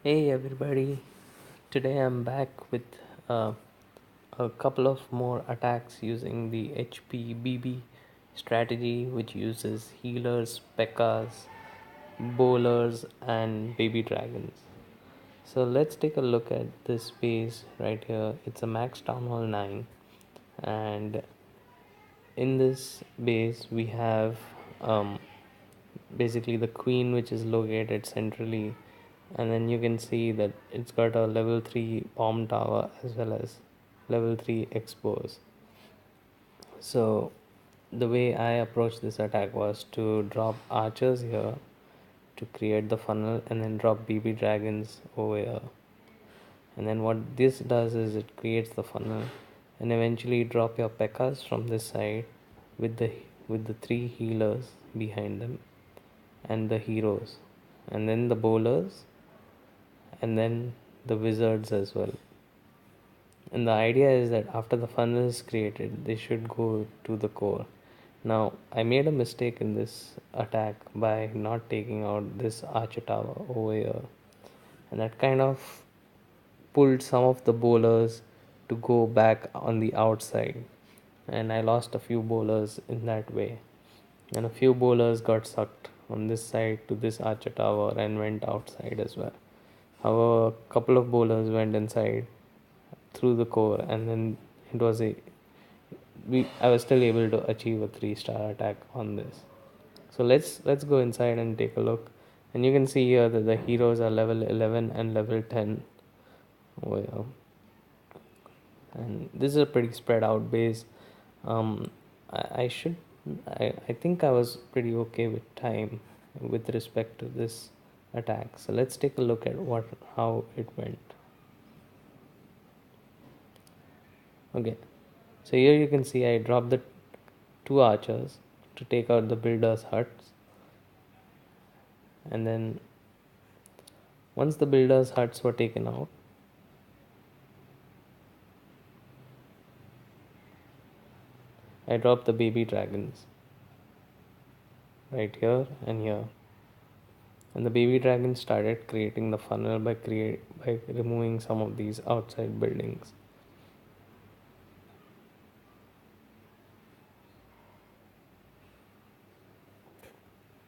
Hey everybody, today I'm back with uh, a couple of more attacks using the HPBB strategy, which uses healers, PEKKAs, bowlers, and baby dragons. So let's take a look at this base right here. It's a max Town Hall 9, and in this base we have um, basically the queen, which is located centrally, and then you can see that it's got a level 3 bomb tower as well as level 3 expose. So the way I approached this attack was to drop archers here to create the funnel, and then drop BB dragons over here. And then what this does is it creates the funnel, and eventually drop your pekkas from this side with the three healers behind them, and the heroes, and then the bowlers, and then the wizards as well. And the idea is that after the funnel is created, they should go to the core. Now, I made a mistake in this attack by not taking out this archer tower over here, and that kind of pulled some of the bowlers to go back on the outside, and I lost a few bowlers in that way. And a few bowlers got sucked on this side to this archer tower and went outside as well. However, a couple of bowlers went inside through the core, and then it was a we I was still able to achieve a 3-star attack on this. So let's go inside and take a look. And you can see here that the heroes are level 11 and level 10 over here. And this is a pretty spread out base. I should I think I was pretty okay with time with respect to this attack. So let's take a look at how it went. Okay, so here you can see I dropped the two archers to take out the builders' huts, and then once the builders' huts were taken out, I dropped the baby dragons right here and here. And the baby dragons started creating the funnel by removing some of these outside buildings.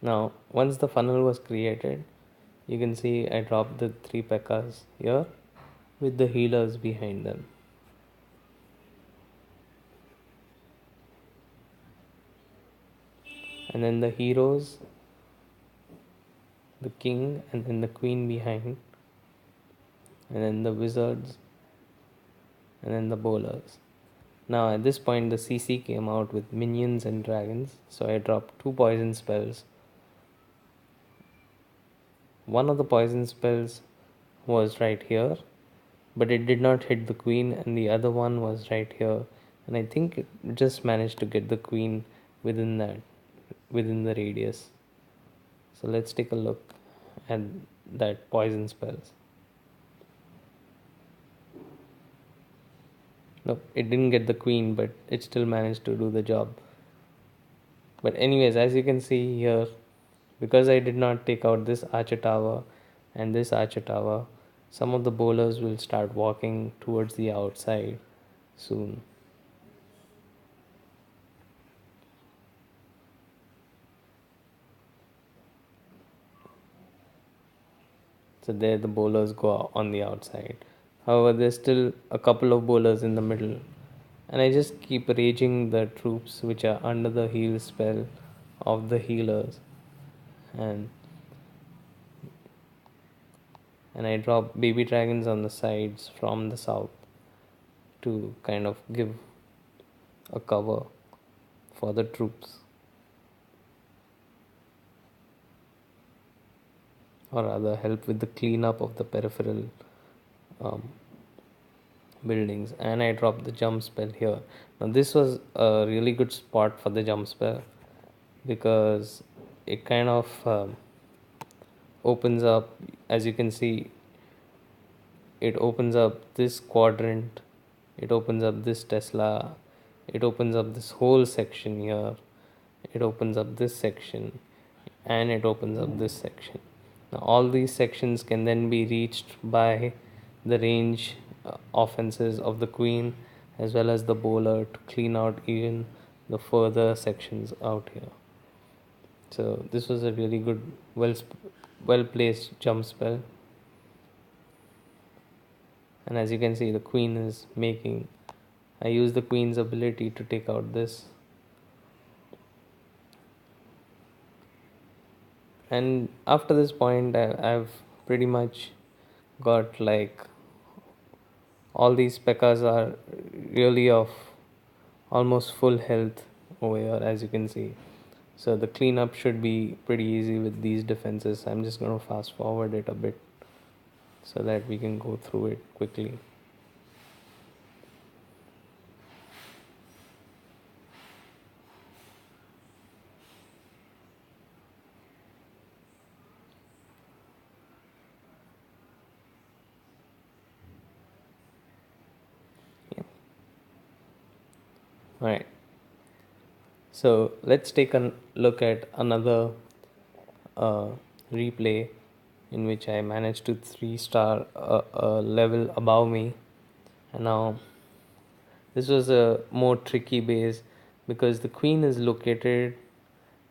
Now, once the funnel was created, you can see I dropped the three pekkas here with the healers behind them. And then the heroes, the king, and then the queen behind, and then the wizards, and then the bowlers. Now at this point the CC came out with minions and dragons, so I dropped two poison spells. One of the poison spells was right here, but it did not hit the queen, and the other one was right here, and I think it just managed to get the queen within the radius. So let's take a look at that poison spells. No, it didn't get the queen, but it still managed to do the job. But anyways, as you can see here, because I did not take out this archer tower and this archer tower, some of the bowlers will start walking towards the outside soon. So there the bowlers go on the outside. However, there's still a couple of bowlers in the middle, and I just keep raging the troops which are under the heal spell of the healers, and I drop baby dragons on the sides from the south to kind of give a cover for the troops, or rather help with the cleanup of the peripheral um, buildings. And I dropped the jump spell here. Now this was a really good spot for the jump spell because it kind of opens up, as you can see, it opens up this quadrant, it opens up this Tesla, it opens up this whole section here, it opens up this section, and it opens up this section. Now, all these sections can then be reached by the range offenses of the queen as well as the bowler to clean out even the further sections out here. So this was a really good, well placed jump spell. And as you can see, the queen is making. I use the queen's ability to take out this. And after this point, I've pretty much got like all these pekkas are really of almost full health over here, as you can see. So the cleanup should be pretty easy with these defenses. I'm just going to fast forward it a bit so that we can go through it quickly. Yeah. All right. So let's take a look at another uh, replay in which I managed to 3-star a level above me. And now this was a more tricky base because the queen is located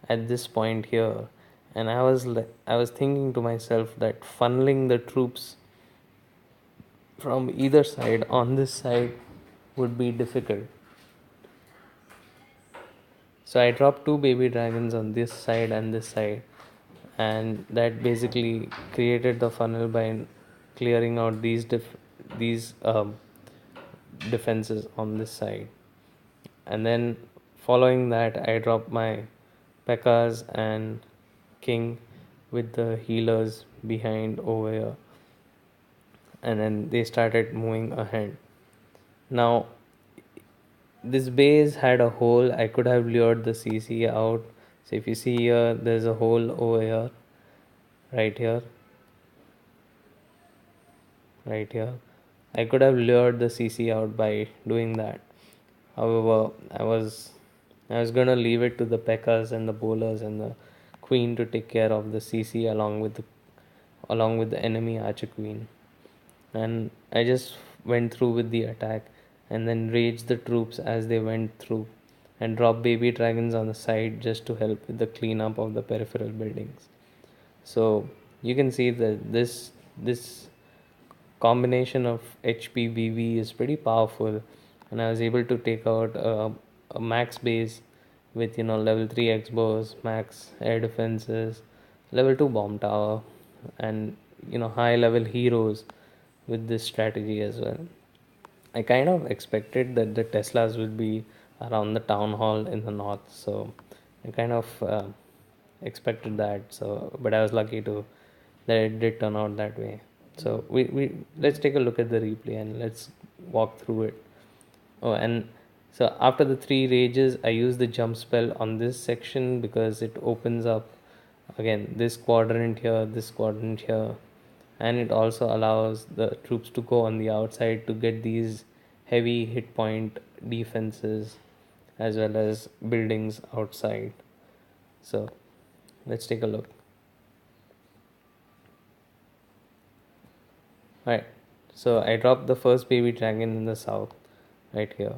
at this point here, and I was thinking to myself that funneling the troops from either side on this side would be difficult. So I dropped two baby dragons on this side and this side, and that basically created the funnel by clearing out these defenses on this side. And then following that, I dropped my Pekkas and King with the healers behind over here, and then they started moving ahead. Now, this base had a hole. I could have lured the CC out. So if you see here, there's a hole over here, right here, right here. I could have lured the CC out by doing that. However, I was gonna leave it to the Pekkas and the bowlers and the queen to take care of the CC along with the enemy archer queen. And I just went through with the attack and then raged the troops as they went through and dropped baby dragons on the side just to help with the cleanup of the peripheral buildings. So you can see that this combination of HPBB is pretty powerful, and I was able to take out a max base with level 3 X-bows, max air defenses, level 2 bomb tower, and high level heroes with this strategy as well. I kind of expected that the Teslas would be around the town hall in the north, so I kind of expected that. So, but I was lucky to that it did turn out that way. So we let's take a look at the replay and let's walk through it. Oh, and so after the three rages, I use the jump spell on this section because it opens up again this quadrant here, and it also allows the troops to go on the outside to get these heavy hit point defenses as well as buildings outside. So let's take a look. Alright, so I dropped the first baby dragon in the south right here,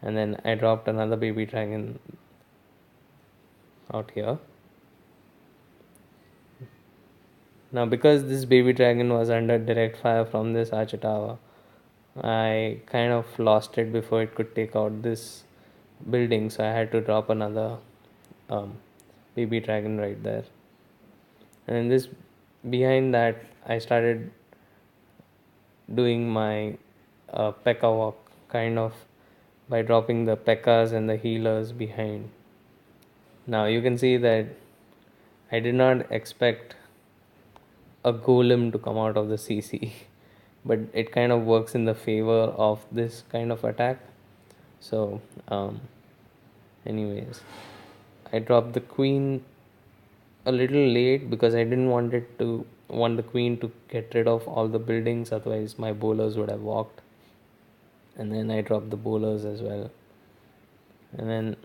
and then I dropped another baby dragon out here. Now, because this baby dragon was under direct fire from this archer tower, I kind of lost it before it could take out this building, so I had to drop another um, baby dragon right there. And in this, behind that, I started doing my P.E.K.K.A walk, kind of by dropping the P.E.K.K.As and the healers behind. Now you can see that I did not expect a golem to come out of the CC, but it kind of works in the favor of this kind of attack. So, anyways, I dropped the queen a little late because I didn't want the queen to get rid of all the buildings, otherwise my bowlers would have walked. And then I dropped the bowlers as well. And then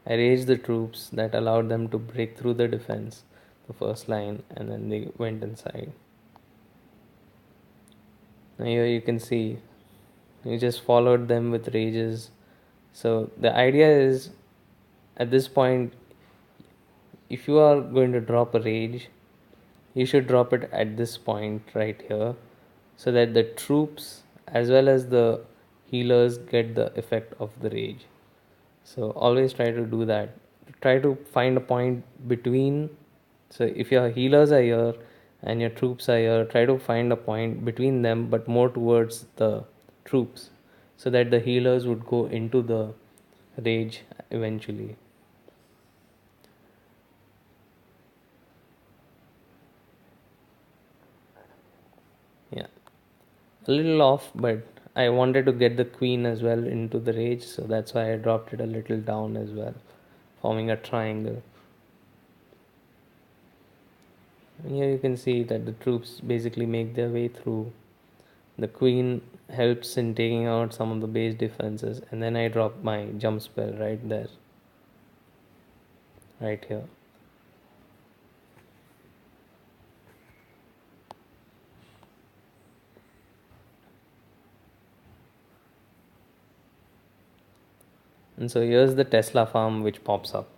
I raised the troops that allowed them to break through the defense. the first line, and then they went inside. Now here you can see you just followed them with rages. So the idea is, at this point, if you are going to drop a rage, you should drop it at this point right here, so that the troops as well as the healers get the effect of the rage. So always try to do that. Try to find a point between. So if your healers are here and your troops are here, try to find a point between them, but more towards the troops, so that the healers would go into the rage eventually. Yeah, a little off, but I wanted to get the queen as well into the rage, so that's why I dropped it a little down as well, forming a triangle. And here you can see that the troops basically make their way through. The queen helps in taking out some of the base defenses, and then I drop my jump spell right there, right here. And so here's the Tesla farm which pops up,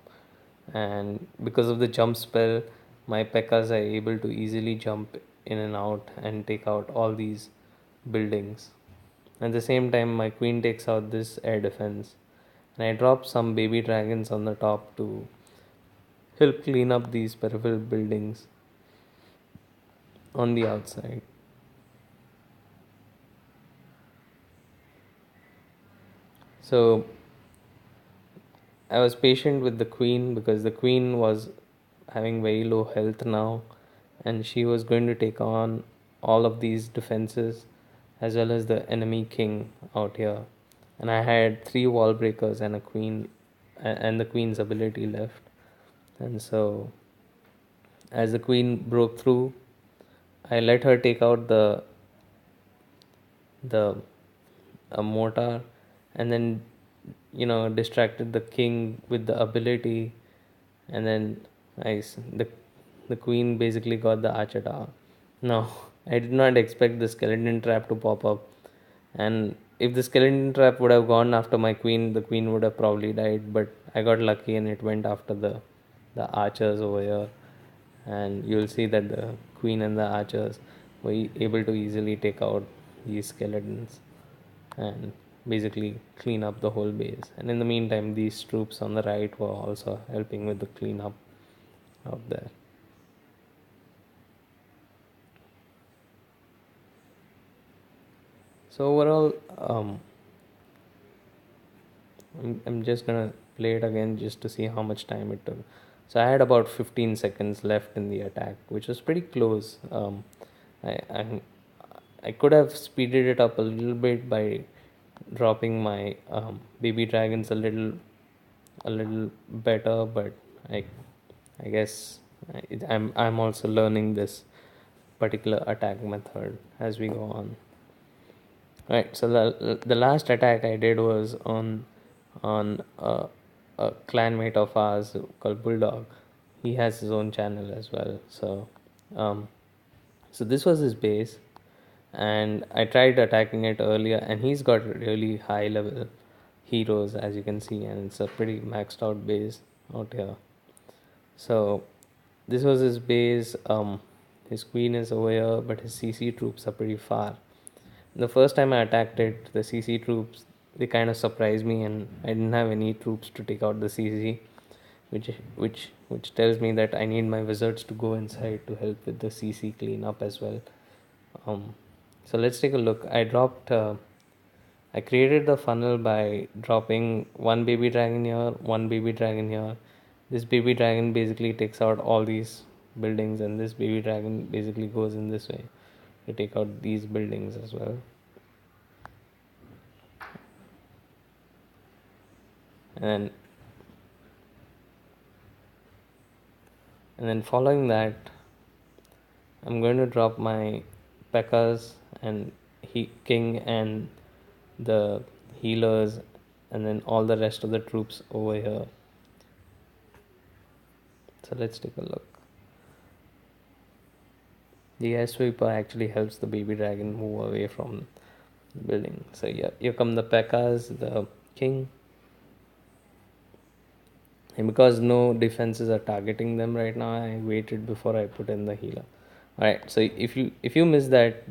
and because of the jump spell, my Pekkas are able to easily jump in and out and take out all these buildings. At the same time, my queen takes out this air defense, and I drop some baby dragons on the top to help clean up these peripheral buildings on the outside. So I was patient with the queen because the queen was having very low health now, and she was going to take on all of these defenses as well as the enemy king out here. And I had three wall breakers and a queen, and the queen's ability left. And so, as the queen broke through, I let her take out the mortar, and then distracted the king with the ability, and then the queen basically got the archer tower. No, I did not expect the skeleton trap to pop up, and if the skeleton trap would have gone after my queen, the queen would have probably died. But I got lucky, and it went after the archers over here, and you'll see that the queen and the archers were able to easily take out these skeletons and basically clean up the whole base. And in the meantime, these troops on the right were also helping with the cleanup out there. So overall, I'm just gonna play it again just to see how much time it took. So I had about 15 seconds left in the attack, which was pretty close. I, I I could have speeded it up a little bit by dropping my baby dragons a little better, but I I guess I'm also learning this particular attack method as we go on. Right. So the last attack I did was on a clanmate of ours called Bulldog. He has his own channel as well. Um, so this was his base, and I tried attacking it earlier, and he's got really high level heroes as you can see, and it's a pretty maxed out base out here. So this was his base. His queen is over here, but his CC troops are pretty far. The first time I attacked it, the CC troops, they kind of surprised me, and I didn't have any troops to take out the CC, which tells me that I need my wizards to go inside to help with the CC cleanup as well. Um, so let's take a look. I created the funnel by dropping one baby dragon here, one baby dragon here. This baby dragon basically takes out all these buildings, and this baby dragon basically goes in this way to take out these buildings as well. And then following that, I'm going to drop my Pekkas and king and the healers, and then all the rest of the troops over here. So let's take a look. The air sweeper actually helps the baby dragon move away from the building. So yeah, here come the Pekkas, the king, and because no defenses are targeting them right now, I waited before I put in the healer. All right, so if you miss that,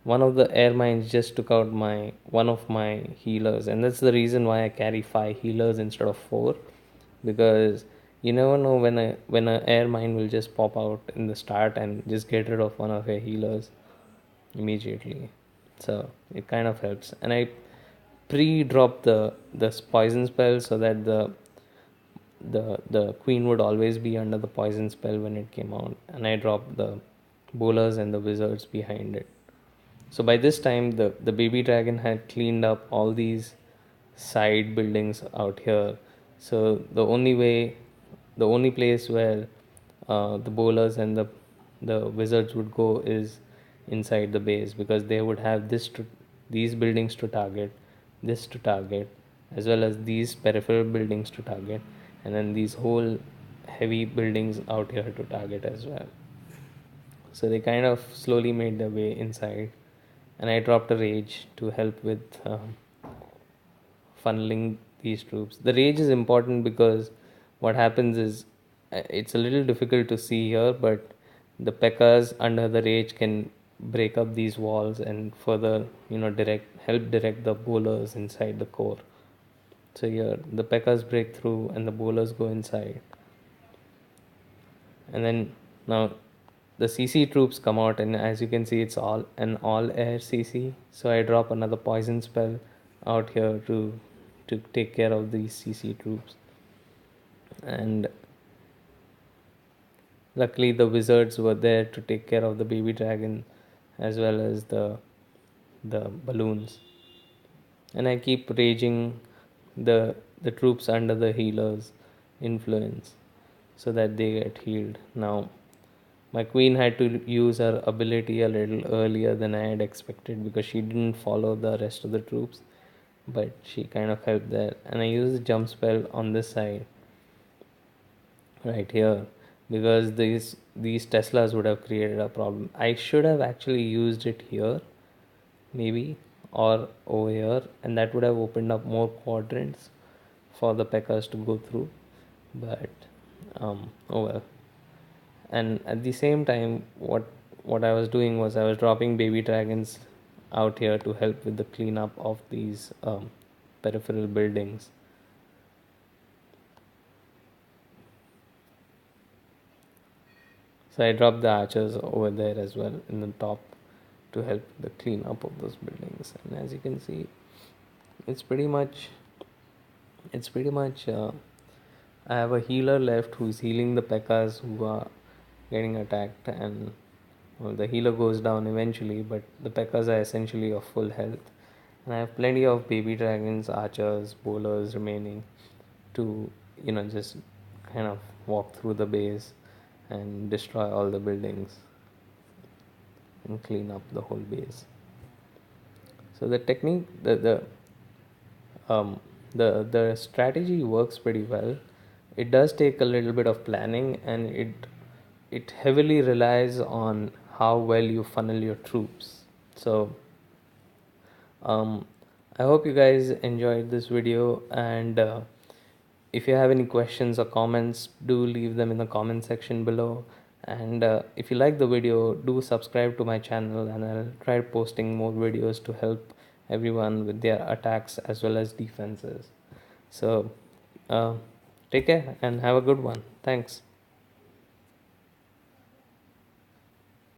one of the air mines just took out my one of my healers, and that's the reason why I carry 5 healers instead of 4, because you never know when a air mine will just pop out in the start and just get rid of one of your healers immediately. So it kind of helps, and I pre-drop the poison spell so that the queen would always be under the poison spell when it came out, and I dropped the bowlers and the wizards behind it. So by this time, the baby dragon had cleaned up all these side buildings out here. So the only place where the bowlers and the wizards would go is inside the base, because they would have these buildings to target, this to target, as well as these peripheral buildings to target, and then these whole heavy buildings out here to target as well. So they kind of slowly made their way inside, and I dropped a rage to help with funneling these troops. The rage is important because what happens is it's a little difficult to see here, but the Pekkas under the rage can break up these walls and further, direct the bowlers inside the core. So here the Pekkas break through and the bowlers go inside, and then now the CC troops come out, and as you can see, it's all air CC. So I drop another poison spell out here to take care of these CC troops, and luckily the wizards were there to take care of the baby dragon as well as the balloons. And I keep raging the troops under the healer's influence so that they get healed. Now my queen had to use her ability a little earlier than I had expected, because she didn't follow the rest of the troops, but she kind of helped there. And I used the jump spell on this side right here, because these Teslas would have created a problem. I should have actually used it here, maybe, or over here, and that would have opened up more quadrants for the Pekkas to go through. But oh well. And at the same time, what I was doing was I was dropping baby dragons out here to help with the cleanup of these peripheral buildings. So I dropped the archers over there as well in the top to help the cleanup of those buildings. And as you can see, it's pretty much it's pretty much I have a healer left who's healing the Pekkas who are getting attacked, and well, the healer goes down eventually, but the Pekkas are essentially of full health. And I have plenty of baby dragons, archers, bowlers remaining to, just kind of walk through the base and destroy all the buildings and clean up the whole base. So the technique, um, the strategy works pretty well. It does take a little bit of planning, and it heavily relies on how well you funnel your troops. So I hope you guys enjoyed this video, and if you have any questions or comments, do leave them in the comment section below. And if you like the video, do subscribe to my channel, and I'll try posting more videos to help everyone with their attacks as well as defenses. So take care and have a good one. Thanks.